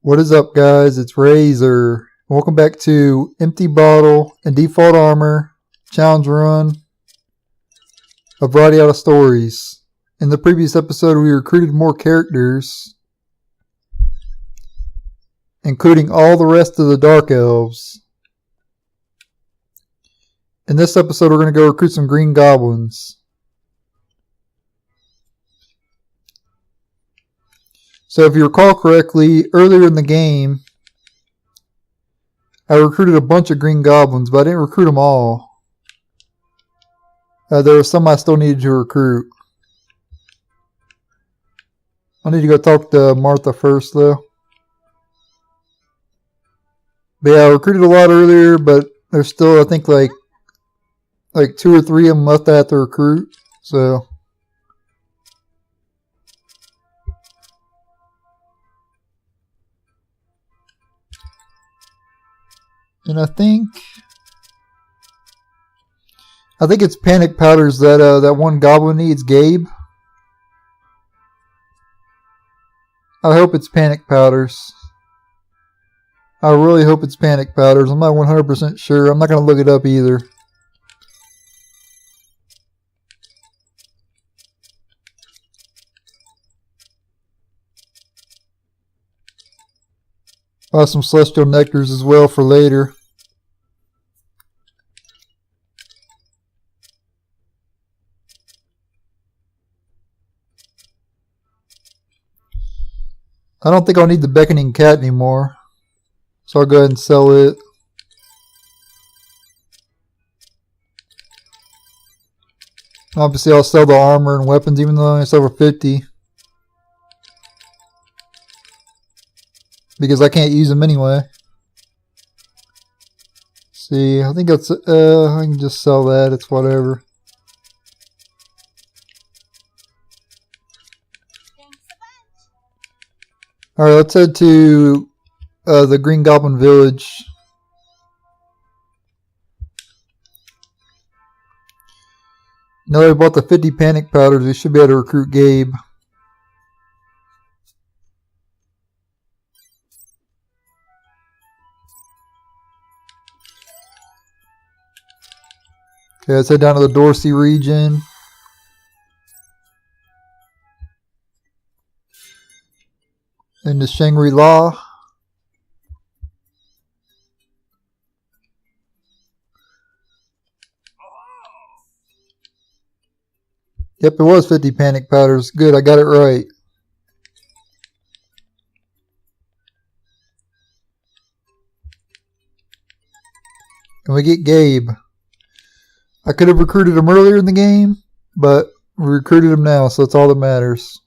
What is up, guys? It's Razor. Welcome back to Empty Bottle and Default Armor Challenge Run of Radiata Stories. In the previous episode, we recruited more characters, including all the rest of the Dark Elves. In this episode, we're going to go recruit some Green Goblins. So if you recall correctly, earlier in the game, I recruited a bunch of Green Goblins, but I didn't recruit them all. There were some I still needed to recruit. I need to go talk to Martha first, though. But yeah, I recruited a lot earlier, but there's still, I think, like 2 or 3 of them left I have to recruit. So... And I think it's Panic Powders that one goblin needs, Gabe. I hope it's Panic Powders. I really hope it's Panic Powders. I'm not 100% sure. I'm not going to look it up either. Buy some Celestial Nectars as well for later. I don't think I'll need the Beckoning Cat anymore, so I'll go ahead and sell it. Obviously I'll sell the armor and weapons even though it's over 50. Because I can't use them anyway. See, I think it's I can just sell that, it's whatever. Alright, let's head to the Green Goblin Village. Now that we bought the 50 Panic Powders, we should be able to recruit Gabe. Okay, let's head down to the Dorsey region. Into Shangri-La. Yep, it was 50 Panic Powders. Good, I got it right. And we get Gabe. I could have recruited him earlier in the game, but we recruited him now, so that's all that matters.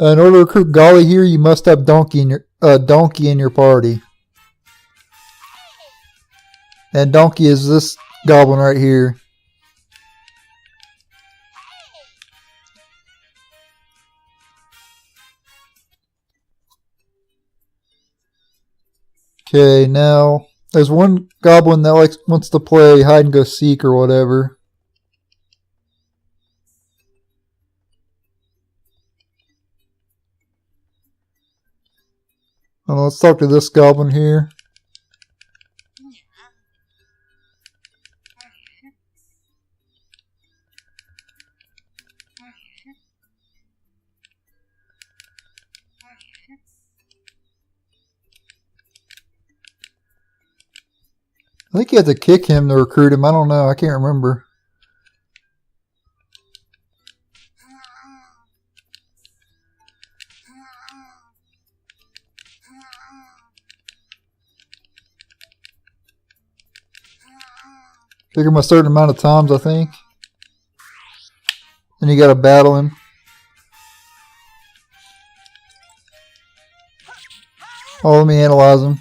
In order to recruit Golly here, you must have Donkey in your party. And Donkey is this goblin right here. Okay, now there's one goblin that wants to play hide and go seek or whatever. Well, let's talk to this goblin here. I think you have to kick him to recruit him. I don't know. I can't remember. Kick him a certain amount of times, I think. Then you gotta battle him. Oh, let me analyze him.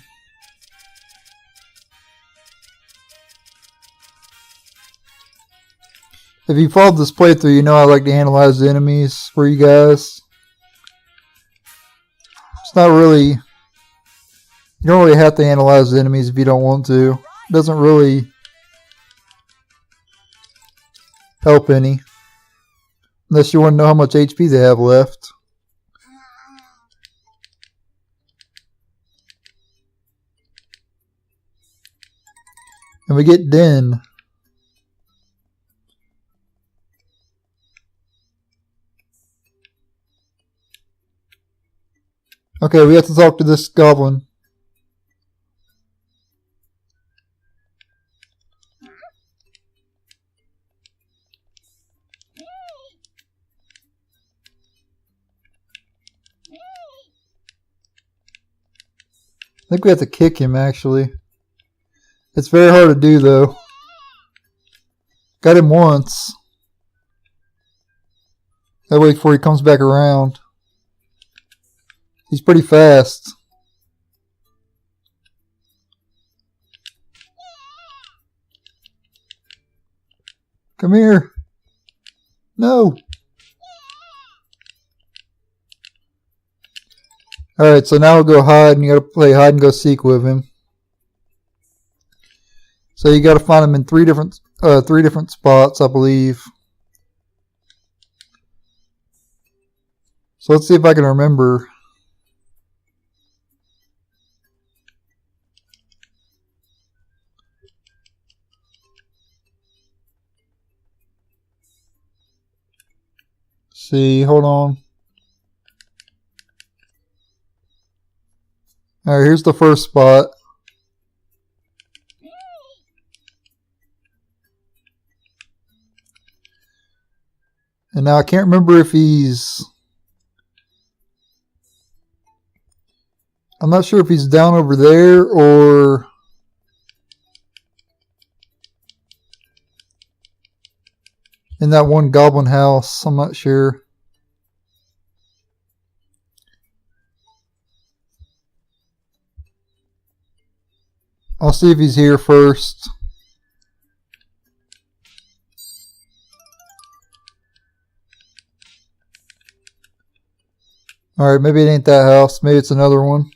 If you followed this playthrough, you know I like to analyze the enemies for you guys. It's not really... You don't really have to analyze the enemies if you don't want to. doesn't really help any. Unless you want to know how much HP they have left. And we get Den. Okay, we have to talk to this goblin. I think we have to kick him, actually. It's very hard to do, though. Got him once. That way before he comes back around. He's pretty fast. Come here. No. Alright, so now we'll go hide, and you gotta play hide and go seek with him. So you gotta find him in three different spots, I believe. So let's see if I can remember. See, hold on. Alright, here's the first spot. And now I can't remember if he's... I'm not sure if he's down over there or... in that one goblin house. I'm not sure. I'll see if he's here first. Alright, maybe it ain't that house. Maybe it's another one.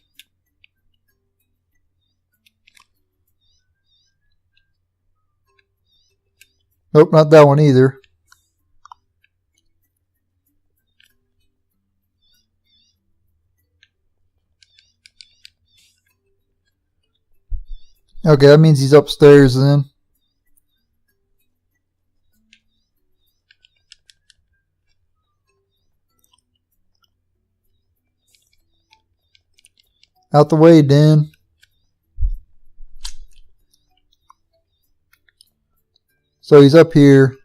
Nope, not that one either. Okay, that means he's upstairs then. Out the way, Den. So he's up here.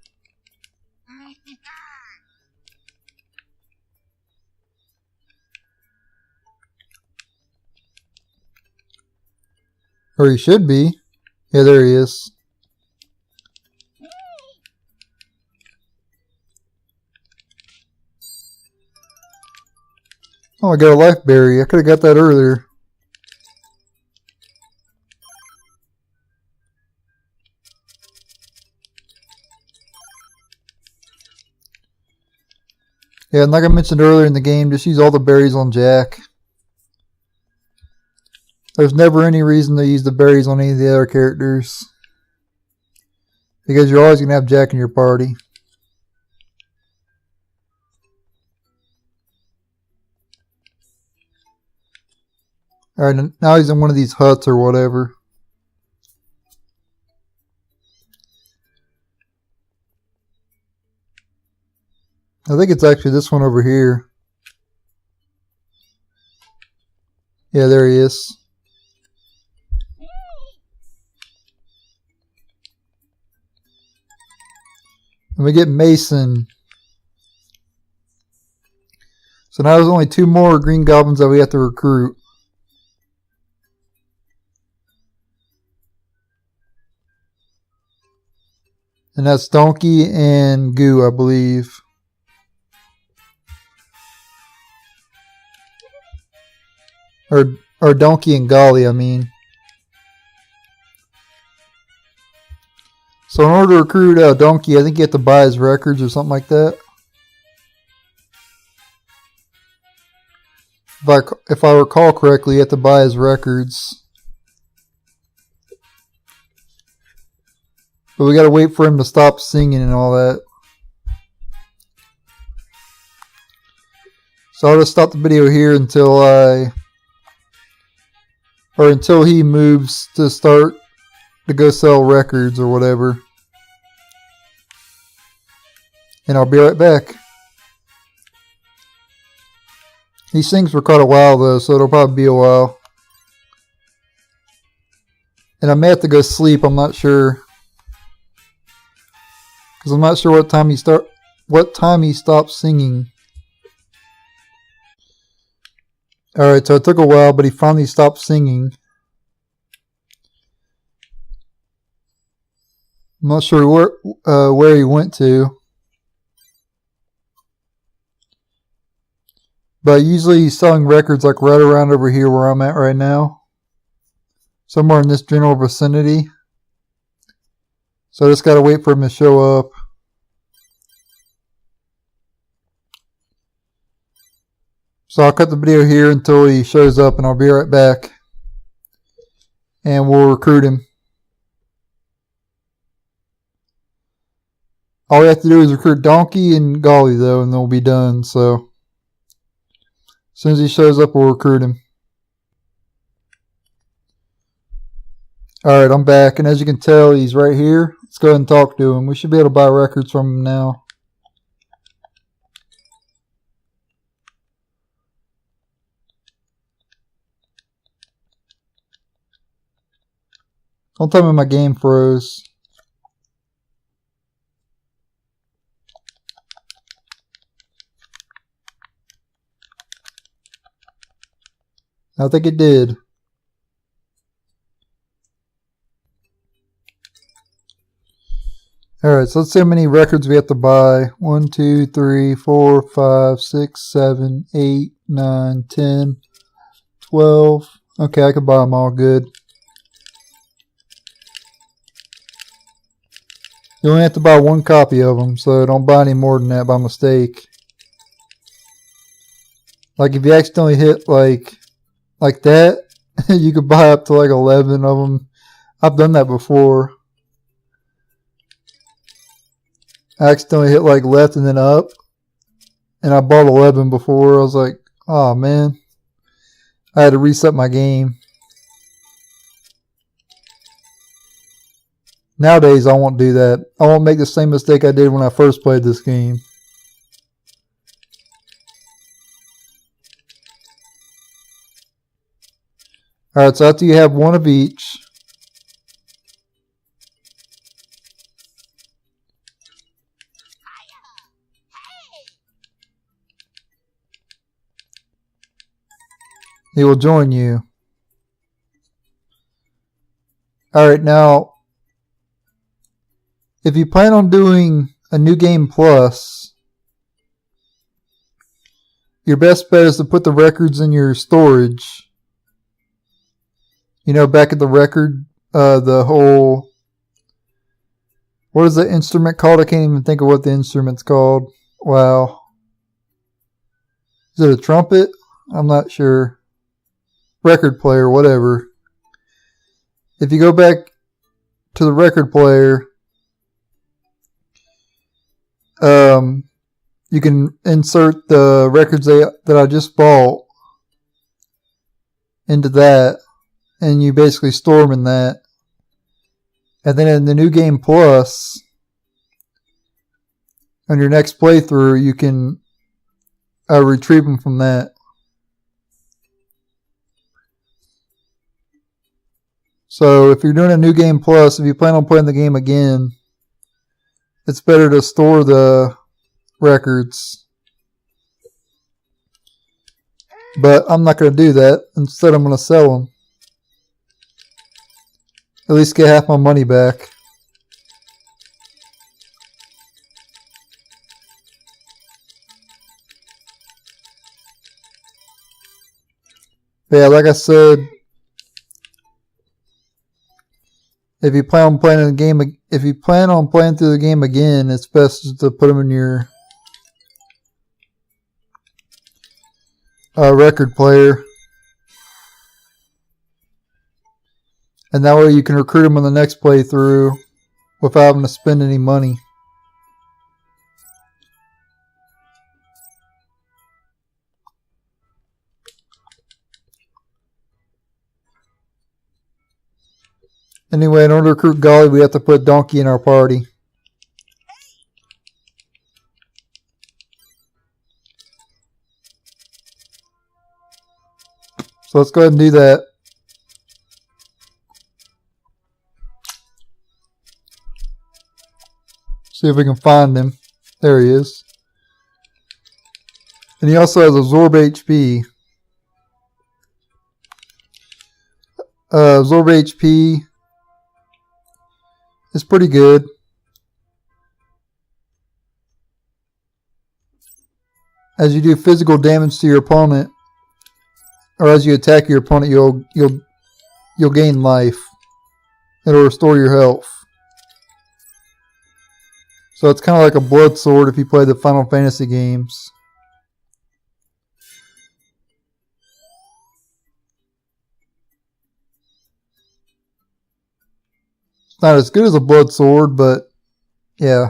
Or he should be. Yeah, there he is. Oh, I got a life berry. I could have got that earlier. Yeah, and like I mentioned earlier in the game, just use all the berries on Jack. There's never any reason to use the berries on any of the other characters. Because you're always going to have Jack in your party. Alright, now he's in one of these huts or whatever. I think it's actually this one over here. Yeah, there he is. And we get Mason. So now there's only 2 more green goblins that we have to recruit. And that's Donkey and Goo, I believe. Or Donkey and Golly, I mean. So in order to recruit Donkey, I think you have to buy his records or something like that. If I recall correctly, you have to buy his records. But we gotta wait for him to stop singing and all that. So I'll just stop the video here until until he moves to start to go sell records or whatever. And I'll be right back. He sings for quite a while though, so it'll probably be a while. And I may have to go sleep, I'm not sure. Because I'm not sure what time he stops singing. Alright, so it took a while, but he finally stopped singing. I'm not sure where he went to. But usually he's selling records like right around over here where I'm at right now. Somewhere in this general vicinity. So I just gotta wait for him to show up. So I'll cut the video here until he shows up and I'll be right back. And we'll recruit him. All we have to do is recruit Donkey and Golly though, and then we'll be done. So as soon as he shows up, we'll recruit him. Alright, I'm back, and as you can tell, he's right here. Let's go ahead and talk to him. We should be able to buy records from him now. Don't tell me my game froze. I think it did. Alright, so let's see how many records we have to buy. 1, 2, 3, 4, 5, 6, 7, 8, 9, 10, 12. Okay, I can buy them all good. You only have to buy one copy of them, so don't buy any more than that by mistake. Like if you accidentally hit like that, you could buy up to like 11 of them. I've done that before. I accidentally hit like left and then up, and I bought 11 before. I was like, oh man, I had to reset my game. Nowadays I won't do that. I won't make the same mistake I did when I first played this game. Alright, so after you have one of each, he will join you. Alright, now, if you plan on doing a new game plus, your best bet is to put the records in your storage. You know, back at the record, the whole, what is the instrument called? I can't even think of what the instrument's called. Wow. Is it a trumpet? I'm not sure. Record player, whatever. If you go back to the record player, you can insert the records that I just bought into that, and you basically store them in that. And then in the new game plus, on your next playthrough, you can retrieve them from that. So if you're doing a new game plus, if you plan on playing the game again, it's better to store the records. But I'm not going to do that. Instead, I'm going to sell them. At least get half my money back. But yeah, like I said, if you plan on playing the game, if you plan on playing through the game again, it's best to put them in your record player. And that way you can recruit them on the next playthrough without having to spend any money. Anyway, in order to recruit Golly, we have to put Donkey in our party. So let's go ahead and do that. See if we can find him. There he is. And he also has Absorb HP. Absorb HP is pretty good. As you do physical damage to your opponent, or as you attack your opponent, you'll gain life. It'll restore your health. So it's kind of like a blood sword if you play the Final Fantasy games. It's not as good as a blood sword, but yeah.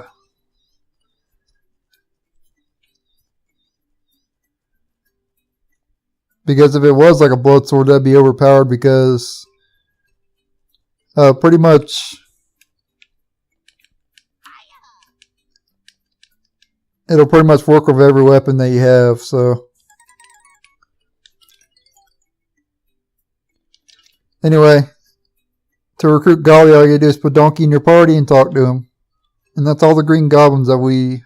Because if it was like a blood sword, that'd be overpowered because pretty much it'll pretty much work with every weapon that you have, so. Anyway, to recruit Golly, all you gotta do is put Donkey in your party and talk to him. And that's all the green goblins that we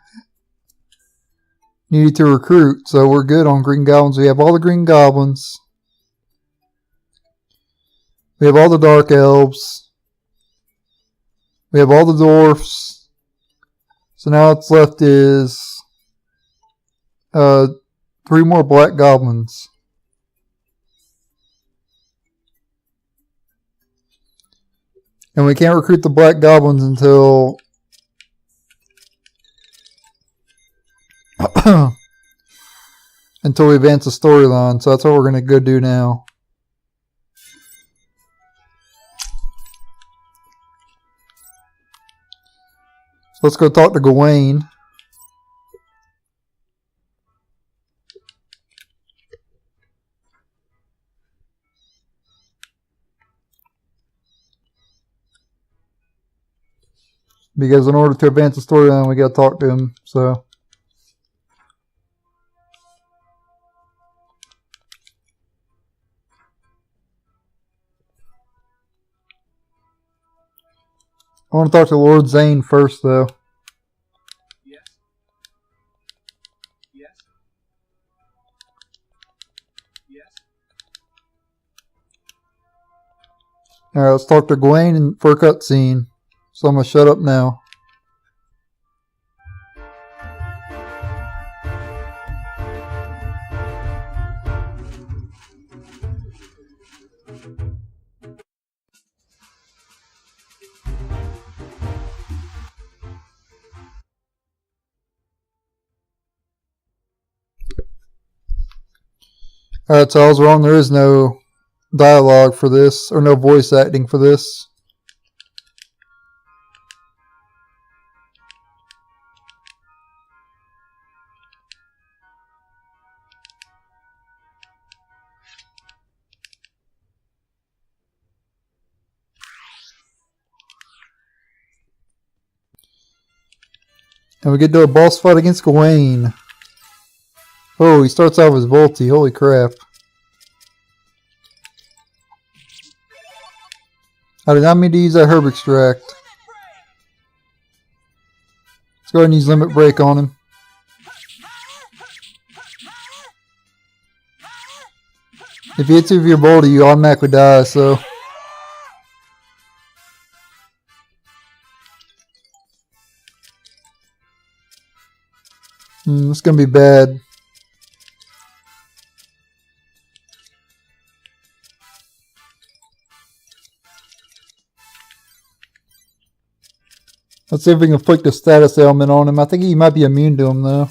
needed to recruit, so we're good on green goblins. We have all the green goblins. We have all the dark elves. We have all the dwarfs. So now what's left is 3 more black goblins. And we can't recruit the black goblins until until we advance the storyline. So that's what we're going to go do now. So let's go talk to Gawain. Because in order to advance the storyline, we got to talk to him. So I want to talk to Lord Zane first, though. Yes. Yes. Yes. Alright, let's talk to Gawain for a cutscene. So I'm going to shut up now. Alright, so I was wrong. There is no dialogue for this, or no voice acting for this. And we get to a boss fight against Gawain. Oh, he starts out with his Volti. Holy crap. I did not mean to use that herb extract. Let's go ahead and use limit break on him. If he hits you with your Volti, you automatically die, so. It's gonna be bad. Let's see if we can inflict a status ailment on him. I think he might be immune to him, though.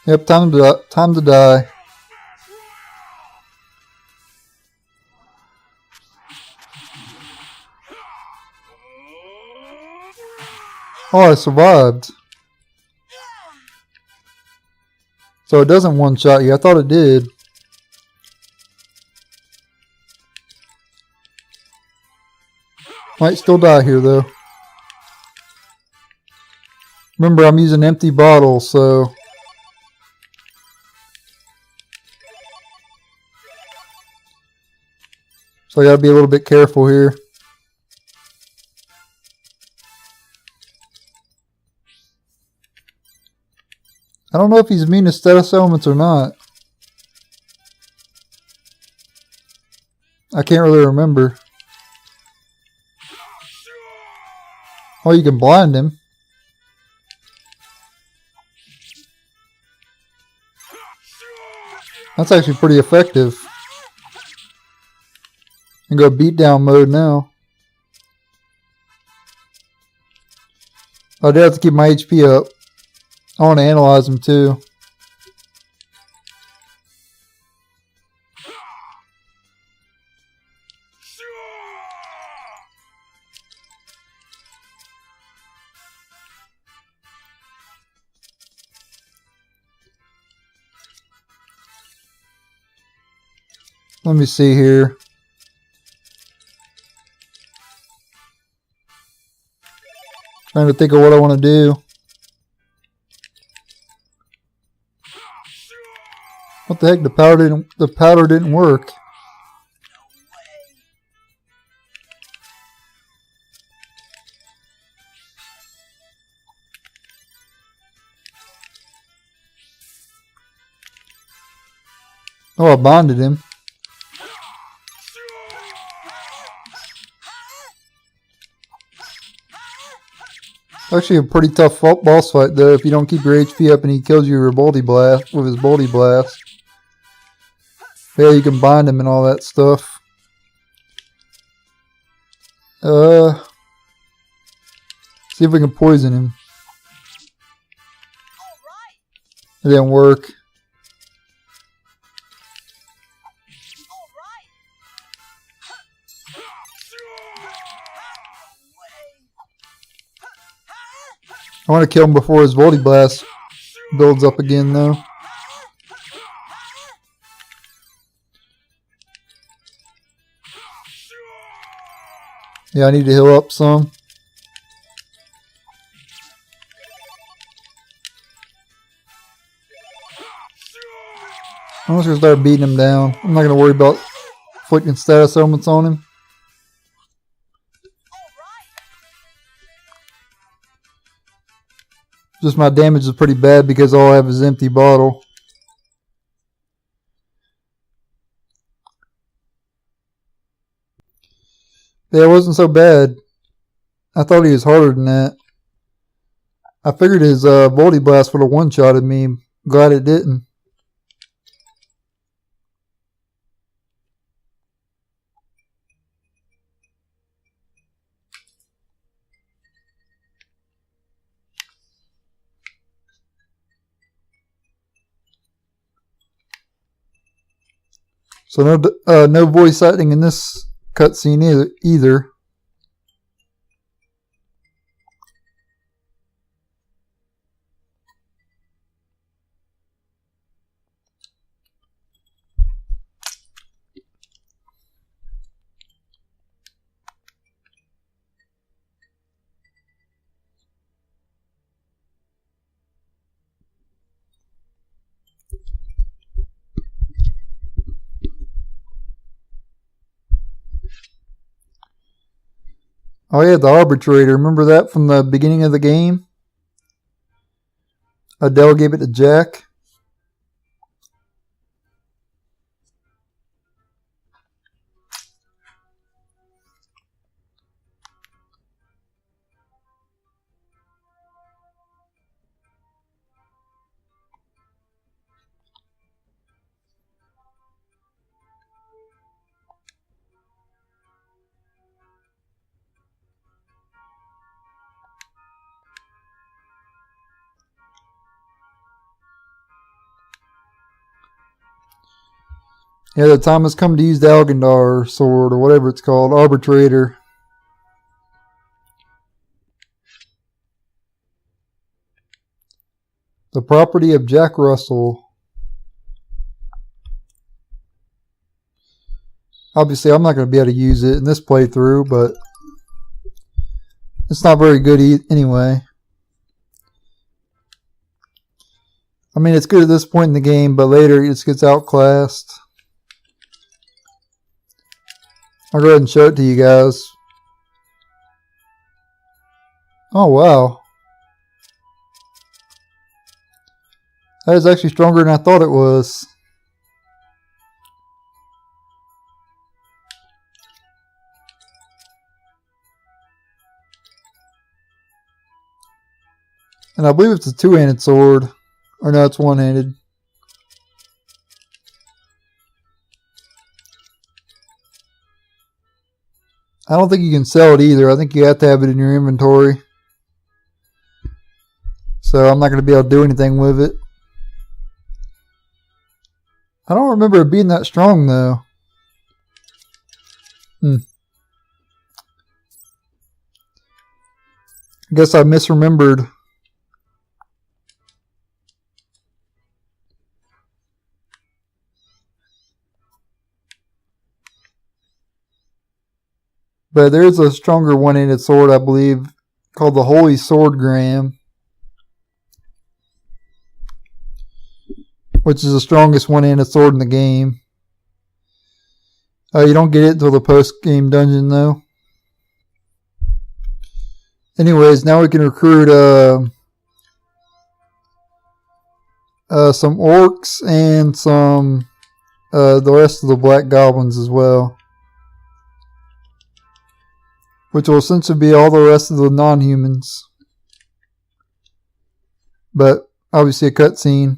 Yep, time to die. Oh, I survived. So it doesn't one-shot you. I thought it did. Might still die here, though. Remember, I'm using empty bottles, so... So I gotta be a little bit careful here. I don't know if he's immune to status elements or not. I can't really remember. Oh, you can blind him. That's actually pretty effective. And go beatdown mode now. I do have to keep my HP up. I want to analyze him too. Let me see here. Trying to think of what I want to do. What the heck? The powder didn't work. Oh, I bonded him. Actually a pretty tough boss fight though if you don't keep your HP up and he kills you with his boldy blast. Yeah, you can bind him and all that stuff. See if we can poison him. It didn't work. I want to kill him before his Volty Blast builds up again, though. Yeah, I need to heal up some. I'm just going to start beating him down. I'm not going to worry about inflicting status elements on him. Just my damage is pretty bad because all I have is empty bottle. Yeah, it wasn't so bad. I thought he was harder than that. I figured his Volty Blast would have one-shotted me. Glad it didn't. So no voice acting in this cutscene either. Oh yeah, the Arbitrator. Remember that from the beginning of the game? Adele gave it to Jack. Yeah, the time has come to use the Algandar sword, or whatever it's called, Arbitrator. The property of Jack Russell. Obviously, I'm not going to be able to use it in this playthrough, but it's not very good anyway. I mean, it's good at this point in the game, but later it just gets outclassed. I'll go ahead and show it to you guys. Oh, wow. That is actually stronger than I thought it was. And I believe it's a two-handed sword. Or no, it's one-handed. I don't think you can sell it either. I think you have to have it in your inventory. So I'm not going to be able to do anything with it. I don't remember it being that strong though. I guess I misremembered. But there is a stronger one-handed sword, I believe, called the Holy Sword Graham, which is the strongest one-handed sword in the game. You don't get it until the post-game dungeon, though. Anyways, now we can recruit some orcs and some the rest of the black goblins as well, which will essentially be all the rest of the non-humans, but obviously a cutscene.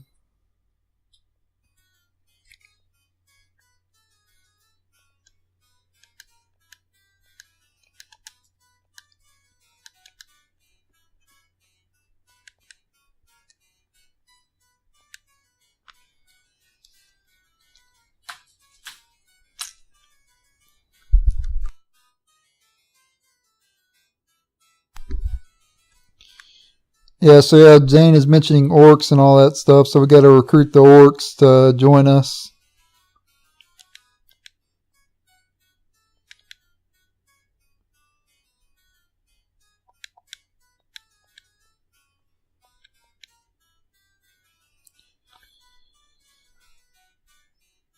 Yeah, so yeah, Zane is mentioning orcs and all that stuff, so we got to recruit the orcs to join us.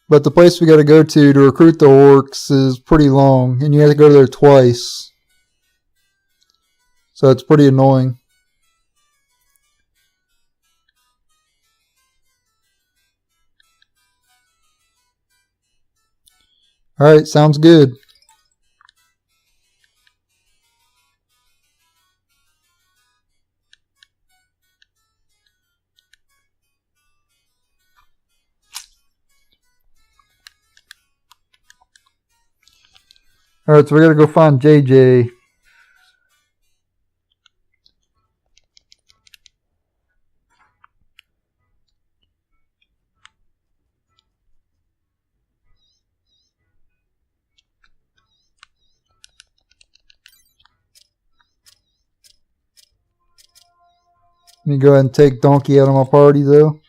But the place we got to go to recruit the orcs is pretty long, and you have to go there twice. So it's pretty annoying. Alright, sounds good. Alright, so we gotta go find JJ. Let me go ahead and take Donkey out of my party though.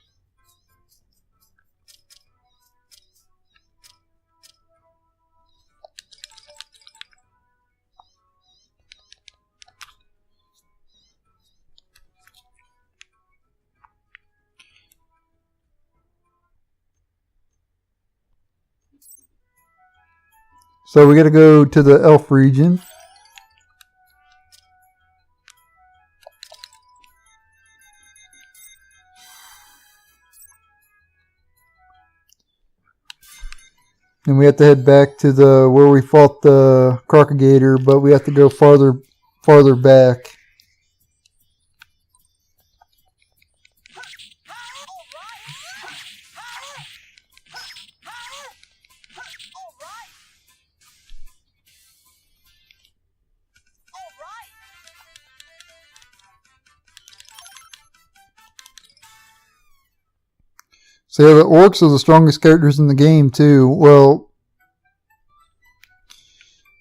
So we gotta go to the elf region. And we have to head back to the where we fought the Crocagator, but we have to go farther back. So yeah, the orcs are the strongest characters in the game too. Well,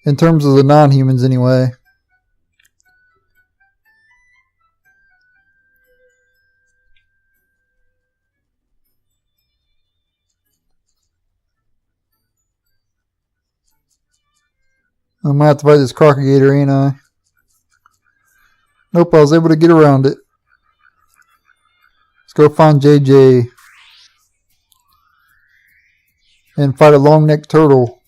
in terms of the non-humans anyway. I might have to fight this crocagator, ain't I? Nope, I was able to get around it. Let's go find JJ. And fight a long-necked turtle.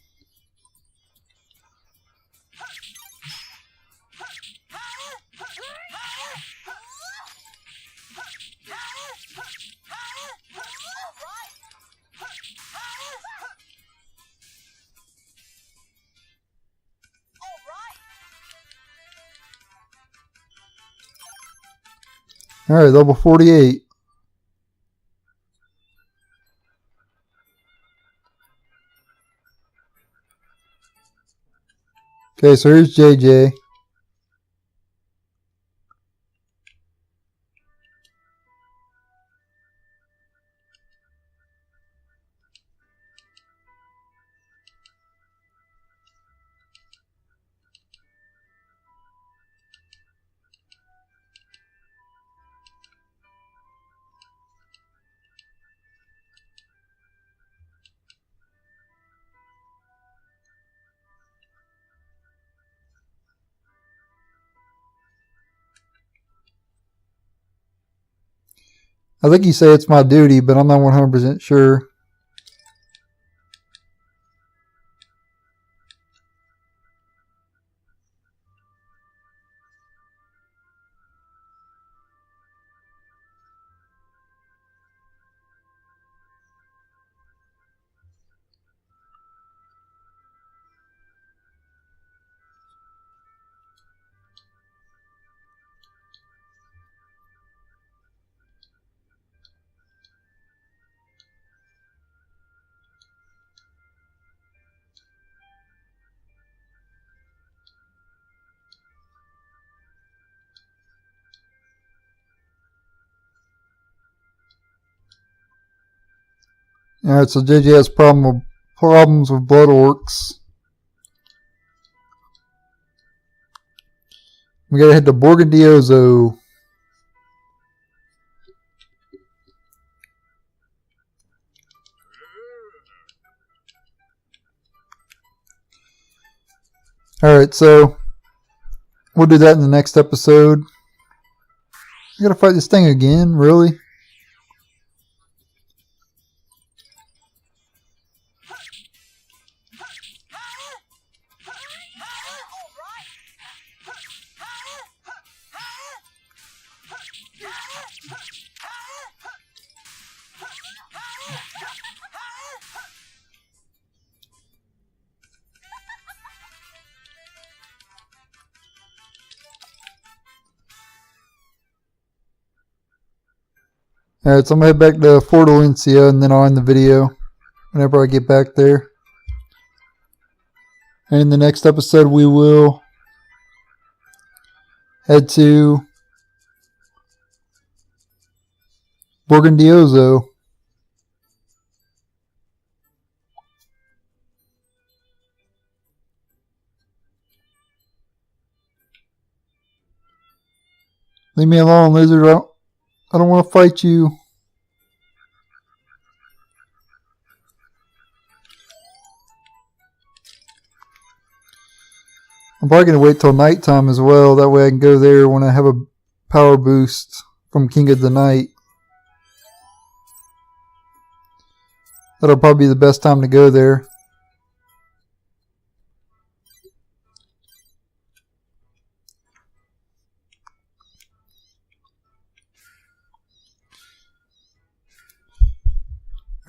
Alright, level 48. Okay, so here's JJ. I think you say it's my duty, but I'm not 100% sure. Alright, so JJ has problems with blood orcs. We gotta head to Borgandiozo. Alright, so we'll do that in the next episode. I gotta fight this thing again, really? Alright, so I'm going to head back to Fort Valencia and then I'll end the video whenever I get back there. And in the next episode we will head to Borgandiozo. Leave me alone, lizard. I don't want to fight you. I'm probably going to wait till nighttime as well. That way I can go there when I have a power boost from King of the Night. That'll probably be the best time to go there.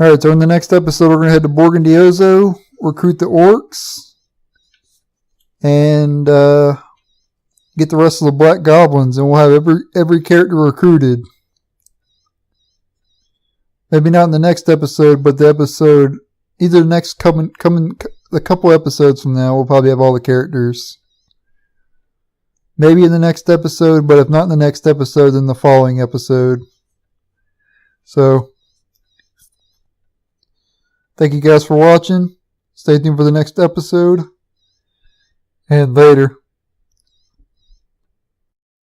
Alright, so in the next episode we're going to head to Borgandiozo, recruit the orcs, and get the rest of the Black Goblins, and we'll have every character recruited. Maybe not in the next episode, but the episode, either the next a couple episodes from now, we'll probably have all the characters. Maybe in the next episode, but if not in the next episode, then the following episode. So, Thank you guys for watching. Stay tuned for the next episode. And later.